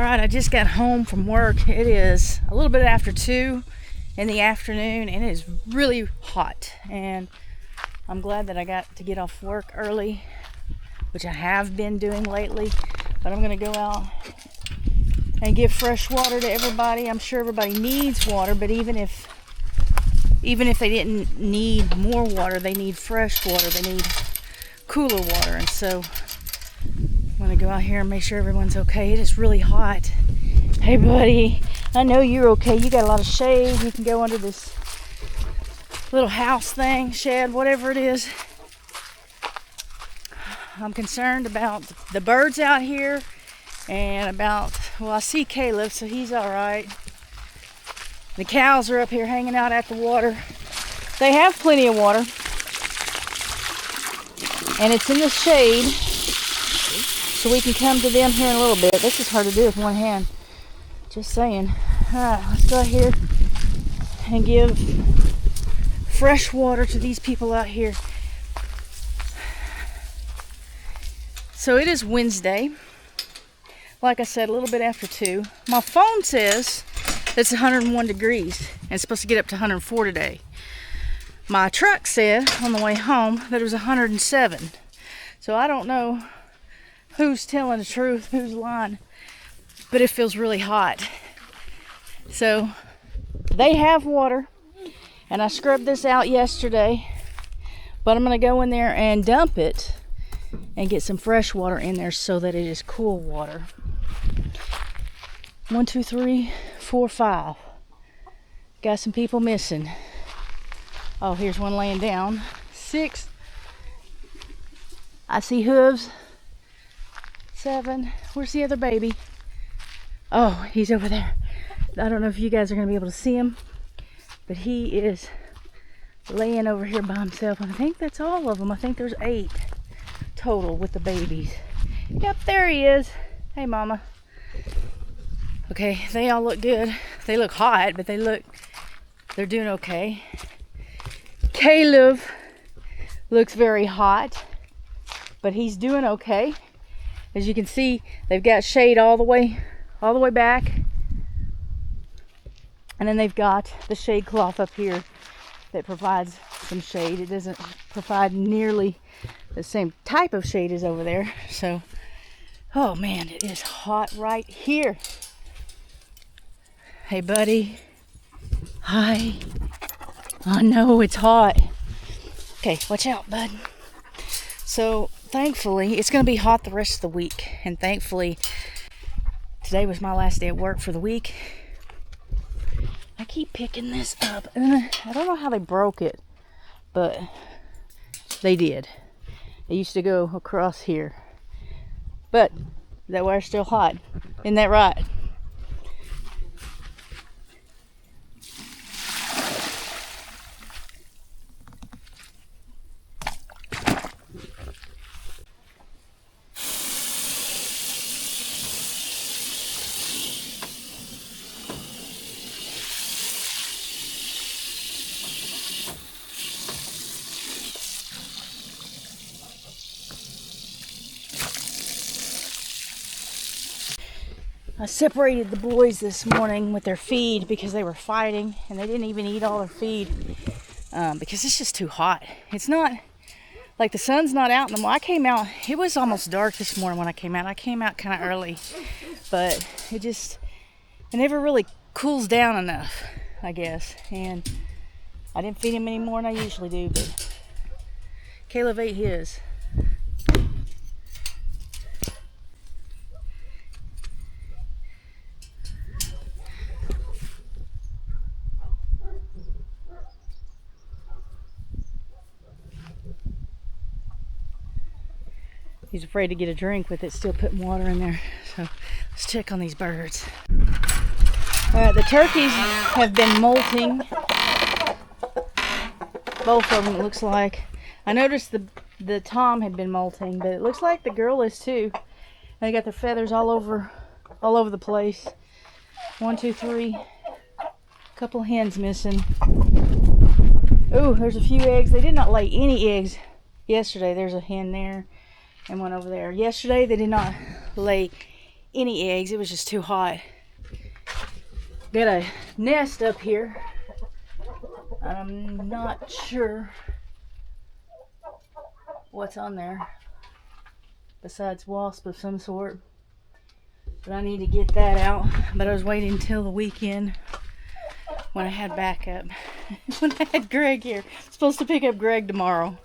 Alright, I just got home from work. It is a little bit after 2 in the afternoon and it is really hot. And I'm glad that I got to get off work early, which I have been doing lately. But I'm going to go out and give fresh water to everybody. I'm sure everybody needs water, but even if they didn't need more water, they need fresh water. They need cooler water. And so I'm going to go out here and make sure everyone's okay. It is really hot. Hey, buddy. I know you're okay. You got a lot of shade. You can go under this little house thing, shed, whatever it is. I'm concerned about the birds out here and about, well, I see Caleb, so he's all right. The cows are up here hanging out at the water. They have plenty of water. And it's in the shade, so we can come to them here in a little bit. This is hard to do with one hand. Just saying. Alright, let's go out here and give fresh water to these people out here. So it is Wednesday. Like I said, a little bit after 2. My phone says it's 101 degrees and it's supposed to get up to 104 today. My truck said on the way home that it was 107. So I don't know who's telling the truth, who's lying, but it feels really hot. So they have water, and I scrubbed this out yesterday, but I'm going to go in there and dump it and get some fresh water in there so that it is cool water. 1, 2, 3, 4, 5. Got some people missing. Oh, here's one laying down. 6. I see hooves. 7. Where's the other baby? Oh, he's over there. I don't know if you guys are going to be able to see him, but he is laying over here by himself. And I think that's all of them. I think there's 8 total with the babies. Yep, there he is. Hey, mama. Okay, they all look good. They look hot, but they're doing okay. Caleb looks very hot, but he's doing okay. As you can see, they've got shade all the way back. And then they've got the shade cloth up here that provides some shade. It doesn't provide nearly the same type of shade as over there. So, oh man, it is hot right here. Hey, buddy. Hi. I know it's hot. Okay, watch out, bud. So, thankfully, it's going to be hot the rest of the week. And thankfully, today was my last day at work for the week. I keep picking this up. And I don't know how they broke it, but they did. It used to go across here. But that wire's still hot. Isn't that right? I separated the boys this morning with their feed because they were fighting and they didn't even eat all their feed because it's just too hot. It's not like the sun's not out in the morning. I came out, it was almost dark this morning when I came out. I came out kind of early, but it never really cools down enough, I guess. And I didn't feed him any more than I usually do, but Caleb ate his. He's afraid to get a drink with it still putting water in there. So let's check on these birds. Alright, the turkeys have been molting. Both of them, it looks like. I noticed the tom had been molting, but it looks like the girl is too. They got their feathers all over the place. 1, 2, 3. Couple hens missing. Ooh, there's a few eggs. They did not lay any eggs yesterday. There's a hen there and one over there. Yesterday they did not lay any eggs. It was just too hot. Got a nest up here. I'm not sure what's on there besides wasp of some sort, but I need to get that out. But I was waiting until the weekend when I had backup. When I had Greg here. I'm supposed to pick up Greg tomorrow,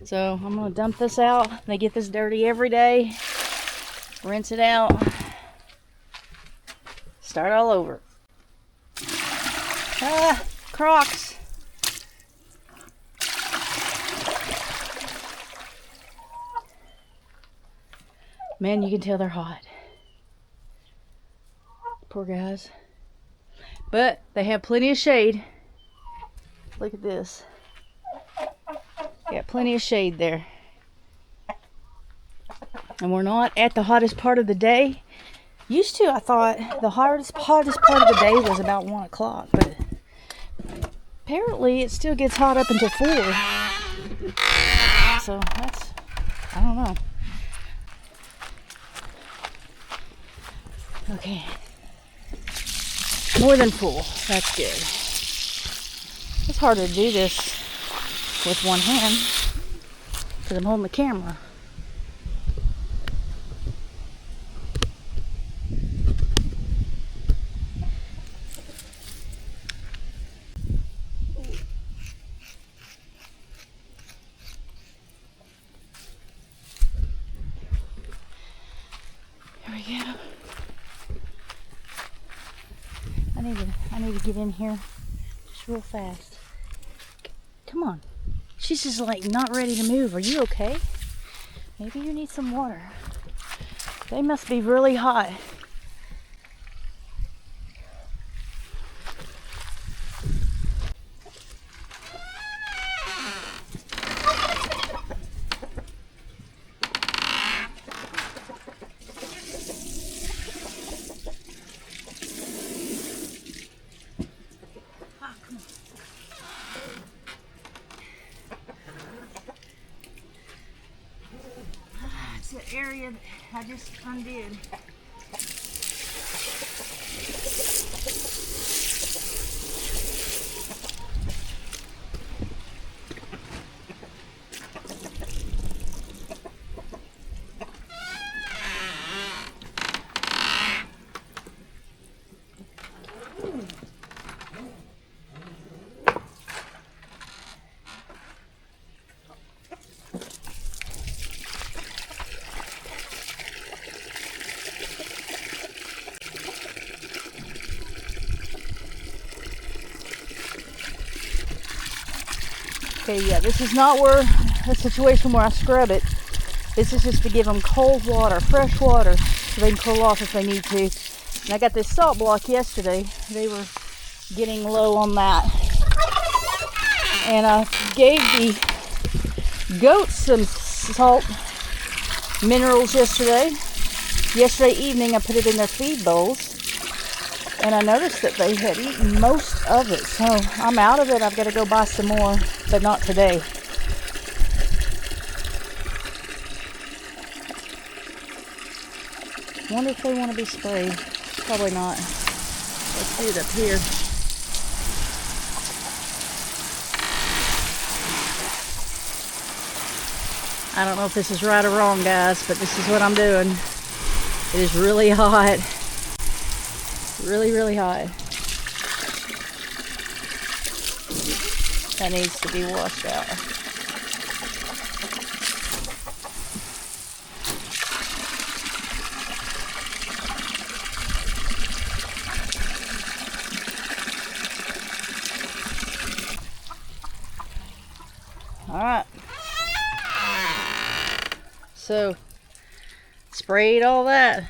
so I'm gonna dump this out. They get this dirty every day, rinse it out, start all over. Crocs. Man, you can tell they're hot. Poor guys. But they have plenty of shade. Look at this. Got plenty of shade there. And we're not at the hottest part of the day. Used to, I thought the hottest part of the day was about 1 o'clock, but apparently it still gets hot up until 4. So that's, I don't know. Okay. More than full. That's good. It's hard to do this with one hand because I'm holding the camera. Here we go. I need to get in here just real fast. Come on. She's just like not ready to move. Are you okay? Maybe you need some water. They must be really hot. It's the area that I just undid. Okay, yeah, this is not where a situation where I scrub it. This is just to give them cold water, fresh water, so they can cool off if they need to. And I got this salt block yesterday. They were getting low on that. And I gave the goats some salt minerals yesterday. Yesterday evening I put it in their feed bowls. And I noticed that they had eaten most of it. So I'm out of it. I've got to go buy some more, but not today. Wonder if they want to be sprayed. Probably not. Let's do it up here. I don't know if this is right or wrong, guys, but this is what I'm doing. It is really hot. Really, really hot. That needs to be washed out. Alright. So, sprayed all that.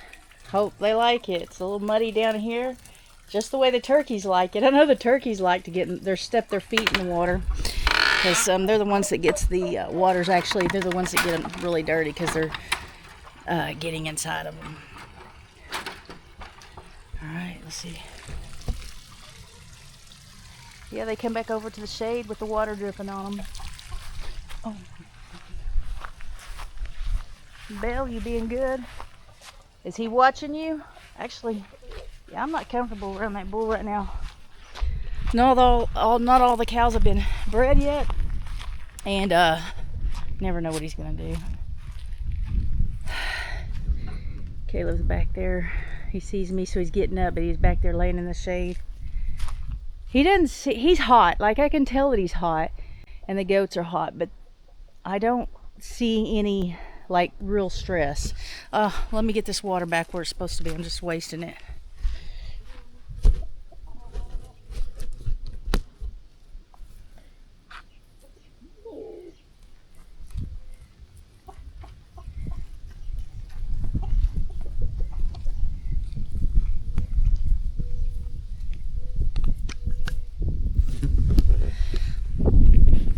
Hope they like it. It's a little muddy down here, just the way the turkeys like it. I know the turkeys like to get step their feet in the water because they're the ones that gets the waters. Actually, they're the ones that get them really dirty because they're getting inside of them. All right, let's see. Yeah, they come back over to the shade with the water dripping on them. Oh, Belle, you being good? Is he watching you? Actually, yeah, I'm not comfortable around that bull right now. Not all the cows have been bred yet, and never know what he's gonna do. Caleb's back there. He sees me, so he's getting up, but he's back there laying in the shade. He doesn't see, he's hot. Like, I can tell that he's hot, and the goats are hot, but I don't see any like real stress. Let me get this water back where it's supposed to be. I'm just wasting it.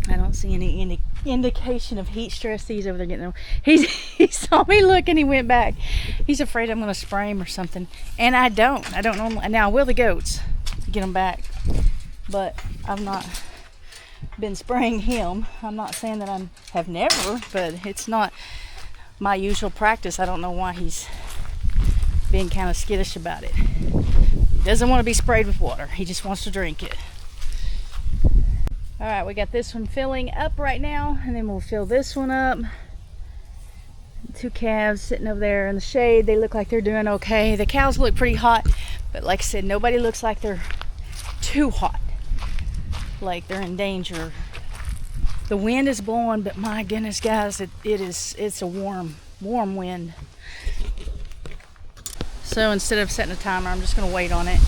I don't see any indication of heat stress. He's over there getting them. He saw me look and he went back. He's afraid I'm going to spray him or something, and I don't normally. Now I will the goats to get them back, but I've not been spraying him. I'm not saying that I have never, but it's not my usual practice. I don't know why he's being kind of skittish about it. He doesn't want to be sprayed with water. He just wants to drink it. All right, we got this one filling up right now, and then we'll fill this one up. Two calves sitting over there in the shade. They look like they're doing okay. The cows look pretty hot, but like I said, nobody looks like they're too hot, like they're in danger. The wind is blowing, but my goodness, guys, it's a warm wind. So instead of setting a timer, I'm just gonna wait on it.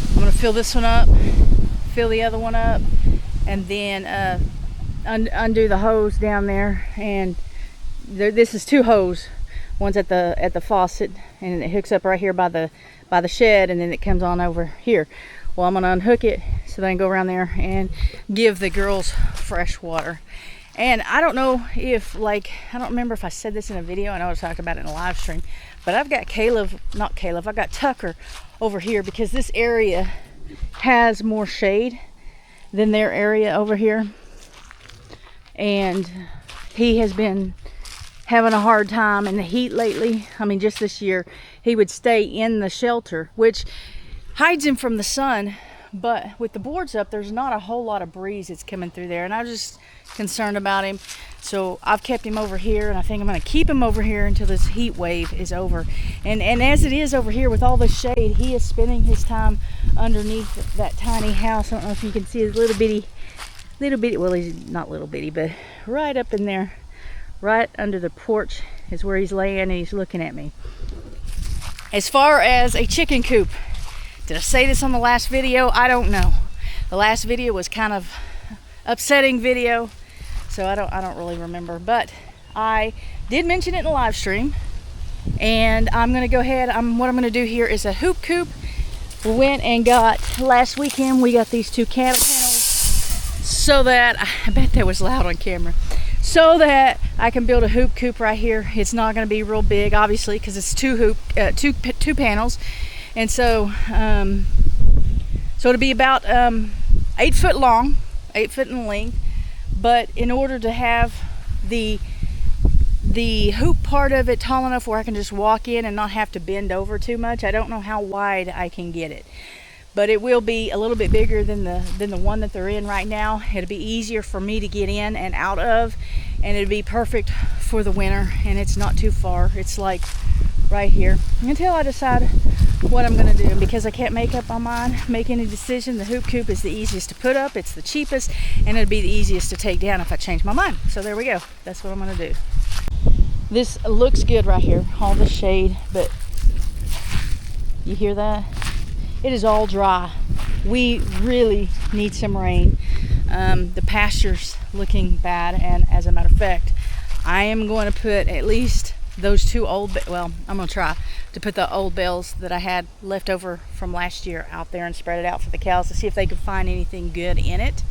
I'm gonna fill this one up, fill the other one up, and then undo the hose down there. And this is two hoses. One's at the faucet, and it hooks up right here by the shed, and then it comes on over here. Well, I'm gonna unhook it so that I can go around there and give the girls fresh water. And I don't know if, like, I don't remember if I said this in a video. I know I talked about it in a live stream, but I've got I've got Tucker over here because this area has more shade than their area over here, and he has been having a hard time in the heat lately. I mean, just this year he would stay in the shelter, which hides him from the sun, but with the boards up, there's not a whole lot of breeze that's coming through there, and I was just concerned about him. So I've kept him over here, and I think I'm going to keep him over here until this heat wave is over. And as it is over here with all this shade, he is spending his time underneath that tiny house. I don't know if you can see his little bitty, well, he's not little bitty, but right up in there, right under the porch is where he's laying, and he's looking at me. As far as a chicken coop, did I say this on the last video? I don't know. The last video was kind of upsetting video, so I don't really remember, but I did mention it in a live stream, and I'm gonna go ahead. What I'm gonna do here is a hoop coop. We went and got, last weekend we got these two cattle panels, so that, I bet that was loud on camera, so that I can build a hoop coop right here. It's not gonna be real big, obviously, because it's two panels, and so it'll be about 8 foot long, 8 foot in length. But in order to have the hoop part of it tall enough where I can just walk in and not have to bend over too much, I don't know how wide I can get it, but it will be a little bit bigger than the one that they're in right now. It'll be easier for me to get in and out of, and it'll be perfect for the winter, and it's not too far. It's like right here until I decide what I'm gonna do, because I can't make up my mind, make any decision. The hoop coop is the easiest to put up, it's the cheapest, and it'll be the easiest to take down if I change my mind. So there we go, that's what I'm gonna do. This looks good right here, all the shade, but you hear that? It is all dry. We really need some rain. The pasture's looking bad, and as a matter of fact, I am going to put at least those two old, well, I'm gonna try to put the old bales that I had left over from last year out there and spread it out for the cows to see if they could find anything good in it.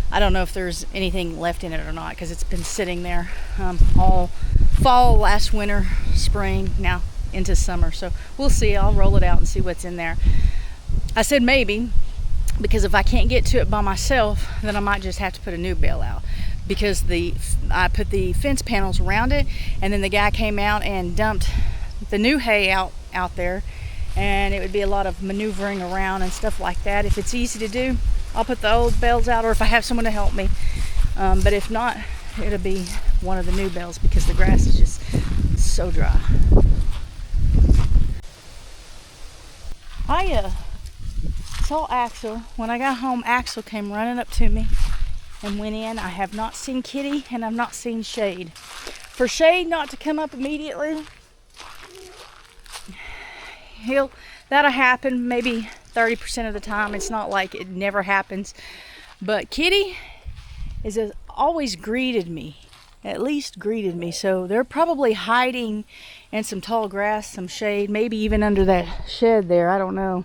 I don't know if there's anything left in it or not, because it's been sitting there all fall, last winter, spring, now into summer. So we'll see. I'll roll it out and see what's in there. I said maybe, because if I can't get to it by myself, then I might just have to put a new bale out, because I put the fence panels around it, and then the guy came out and dumped the new hay out there, and it would be a lot of maneuvering around and stuff like that. If it's easy to do, I'll put the old bales out, or if I have someone to help me. But if not, it'll be one of the new bales because the grass is just so dry. I saw Axel. When I got home, Axel came running up to me and went in. I have not seen Kitty, and I've not seen Shade. For Shade not to come up immediately, that'll happen maybe 30% of the time. It's not like it never happens. But Kitty has always greeted me, at least greeted me. So they're probably hiding in some tall grass, some shade, maybe even under that shed there. I don't know.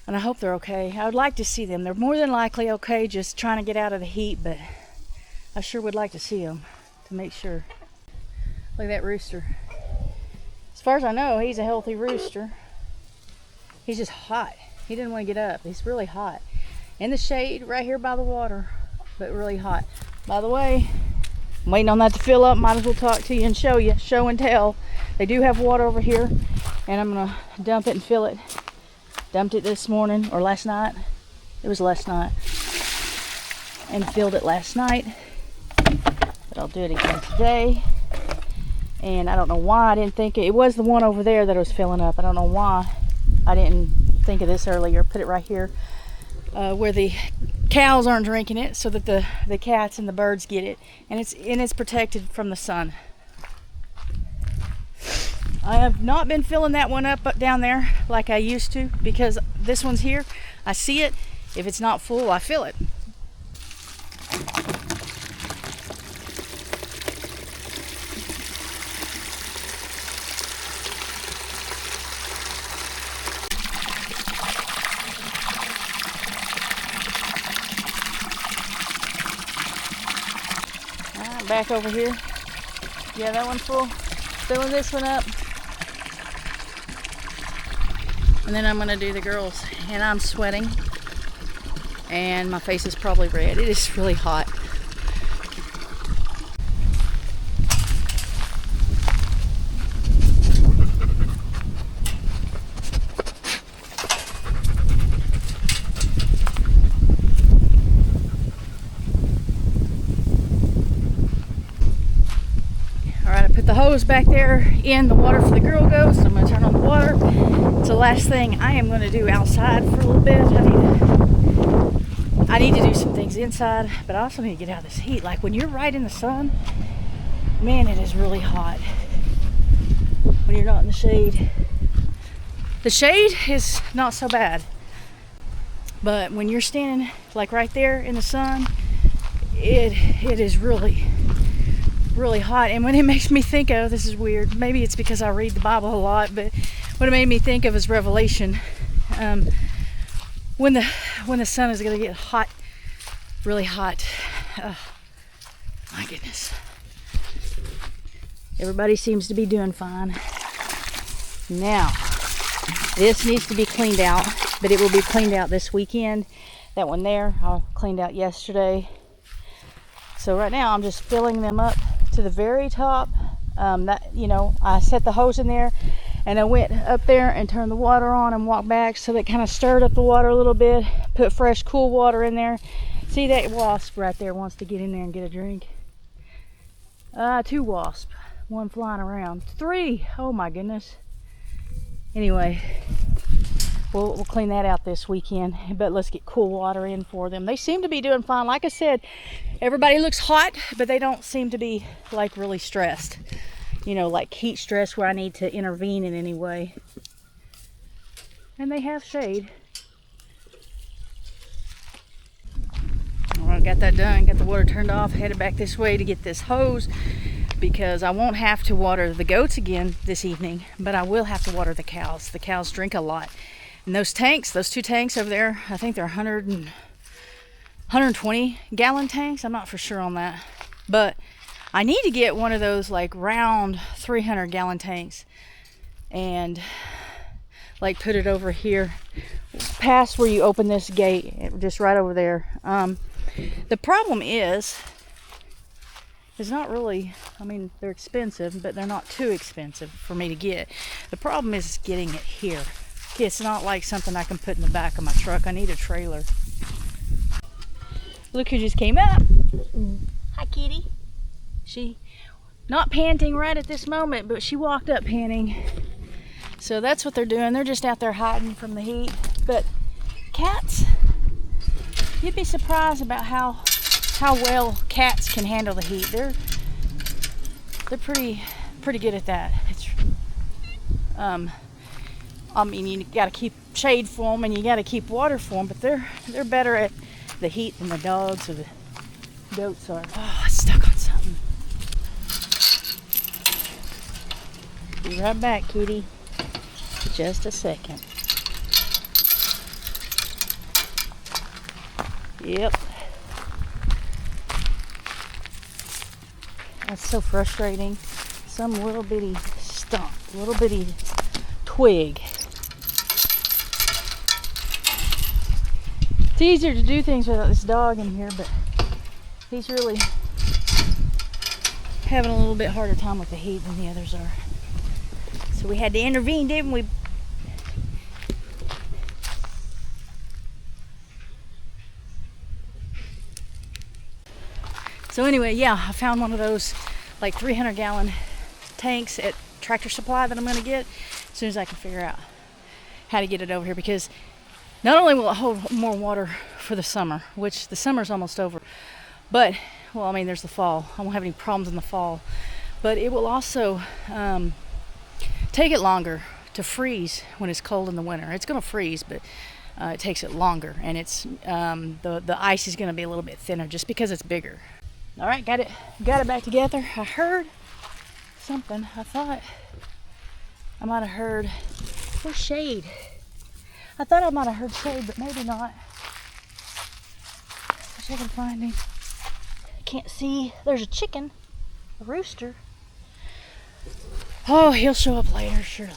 And I hope they're okay. I would like to see them. They're more than likely okay, just trying to get out of the heat, but I sure would like to see them to make sure. Look at that rooster. As far as I know, he's a healthy rooster. He's just hot. He didn't want to get up. He's really hot. In the shade right here by the water, but really hot. By the way, I'm waiting on that to fill up. Might as well talk to you and show you. Show and tell. They do have water over here, and I'm going to dump it and fill it. Dumped it this morning, or last night. It was last night. And filled it last night. But I'll do it again today. And I don't know why I didn't think it was the one over there that was filling up. I don't know why I didn't think of this earlier. Put it right here where the cows aren't drinking it, so that the cats and the birds get it. And it's protected from the sun. I have not been filling that one up down there like I used to, because this one's here. I see it. If it's not full, I fill it. Back over here. Yeah, that one's full. Filling this one up. And then I'm gonna do the girls. And I'm sweating. And my face is probably red. It is really hot. The hose back there in the water for the girl goes, so I'm going to turn on the water. It's the last thing I am going to do outside for a little bit. I need to do some things inside, but I also need to get out of this heat. Like when you're right in the sun, man, it is really hot when you're not in the shade. The shade is not so bad, but when you're standing like right there in the sun, it is really hot. And when it makes me think of, this is weird, maybe it's because I read the Bible a lot, but what it made me think of is Revelation. When the sun is going to get hot, really hot. Oh, my goodness. Everybody seems to be doing fine. Now, this needs to be cleaned out, but it will be cleaned out this weekend. That one there, I cleaned out yesterday. So right now I'm just filling them up to the very top. I set the hose in there, and I went up there and turned the water on and walked back, so that kind of stirred up the water a little bit. Put fresh, cool water in there. See, that wasp right there wants to get in there and get a drink. 2 wasps, one flying around. 3, oh my goodness. Anyway, we'll clean that out this weekend, but let's get cool water in for them. They seem to be doing fine. Like I said, everybody looks hot, but they don't seem to be like really stressed. Like heat stress where I need to intervene in any way. And they have shade. All right, got that done. Got the water turned off. Headed back this way to get this hose, because I won't have to water the goats again this evening, but I will have to water the cows. The cows drink a lot. And those 2 tanks over there, I think they're 120 gallon tanks. I'm not for sure on that, but I need to get one of those like round 300 gallon tanks and like put it over here past where you open this gate, just right over there. The problem is is not really, I mean, they're expensive, but they're not too expensive for me to get. The problem is getting it here. It's not like something I can put in the back of my truck. I need a trailer. Look who just came up. Hi, kitty. She not panting right at this moment, but she walked up panting. So that's what they're doing. They're just out there hiding from the heat. But cats, you'd be surprised about how well cats can handle the heat. They're pretty good at that. It's I mean, you got to keep shade for them and you got to keep water for them, but they're better at the heat than the dogs or the goats are. Oh, it's stuck on something. Be right back, kitty. Just a second. Yep. That's so frustrating. Some little bitty stump, little bitty twig. It's easier to do things without this dog in here, but he's really having a little bit harder time with the heat than the others are. So we had to intervene, didn't we? So anyway, yeah, I found one of those like 300-gallon tanks at Tractor Supply that I'm going to get as soon as I can figure out how to get it over here, because not only will it hold more water for the summer, which the summer's almost over, but, well, I mean, there's the fall. I won't have any problems in the fall, but it will also take it longer to freeze when it's cold in the winter. It's going to freeze, but it takes it longer, and it's the ice is going to be a little bit thinner just because it's bigger. All right, got it back together. I heard something. I thought I might have heard, where's Shade? I thought I might have heard Shade, but maybe not. Wish I can find him. I can't see. There's a chicken, a rooster. Oh, he'll show up later, surely.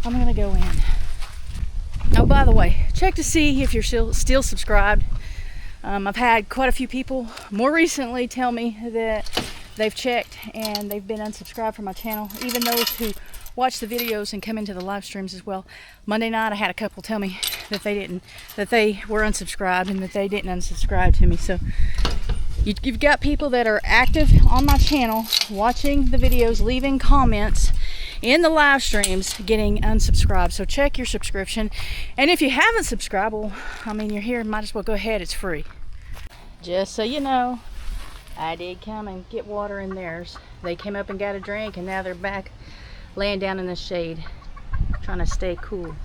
I'm gonna go in. Oh, by the way, check to see if you're still subscribed. I've had quite a few people more recently tell me that they've checked and they've been unsubscribed from my channel, even those who watch the videos and come into the live streams as well. Monday night I had a couple tell me that they were unsubscribed and that they didn't unsubscribe to me. So you've got people that are active on my channel, watching the videos, leaving comments in the live streams, getting unsubscribed. So check your subscription, and if you haven't subscribed, well, I mean, you're here, might as well go ahead, it's free. Just so you know, I did come and get water in theirs. They came up and got a drink, and now they're back laying down in the shade trying to stay cool.